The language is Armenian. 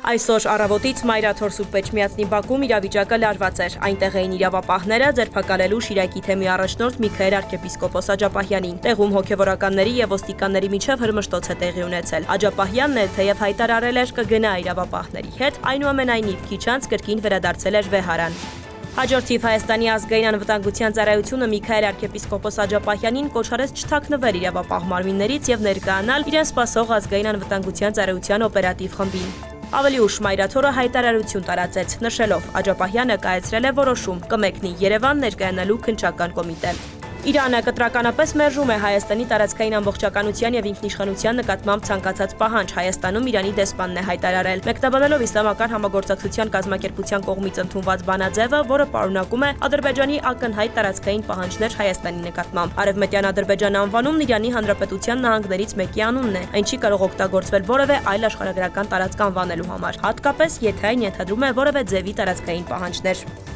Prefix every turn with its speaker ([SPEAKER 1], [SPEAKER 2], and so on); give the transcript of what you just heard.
[SPEAKER 1] Այսօր առավոտից Մայրաթոր Սուրբ Էջմիածնի բակում իրավիճակը լարված էր։ Այնտեղ էին իրավապահները ձերբակալելու Շիրակի թեմի առաջնորդ Միքայել arczepiskopos Աջապահյանին։ Տեղում հոգևորականների եւ ոստիկանների միջև հրմշտոց է տեղի ունեցել։ Աջապահյանն էլ թեև հայտարարել էր կգնա իրավապահների հետ, այնուամենայնիվ քիչ անց կրկին վերադարձել էր Վեհարան։ Հաջորդիվ Հայաստանի ազգային անվտանգության ծառայությունը Միքայել arczepiskopos Աջապահյանին կոչարեց չթաքնվել իրավապահ մարմիններից եւ ներկայանալ իրեն սպասող ազգային անվտանգության ծառայության օպերատիվ խմբին։ Ավելի ուշ Մայրաթորը հայտարարություն տարածեց, նշելով Աջապահյանը կայացրել է որոշում կմեկնի Երևան ներկայանալու քննչական կոմիտե։ Իրանը կտրականապես մերժում է Հայաստանի տարածքային ամբողջականության եւ ինքնիշխանության նկատմամբ ցանկացած պահանջ Հայաստանում Իրանի դեսպանն է հայտարարել։ Մեկնաբանելով Իսլամական համագործակցության կազմակերպության կողմից ընդունված բանաձևը, որը պարունակում է Ադրբեջանի ակնհայտ տարածքային պահանջներ Հայաստանի նկատմամբ։ Արևմտյան Ադրբեջանը անվանումն Իրանի Հանրապետության նահանգներից մեկի անունն է։ Այն չի կարող օգտագործվել որևէ այլ աշխարհագրական տարածք անվանելու համար, հատկապես եթե այն ենթադրում է որևէ ձևի տարածքային պահանջներ։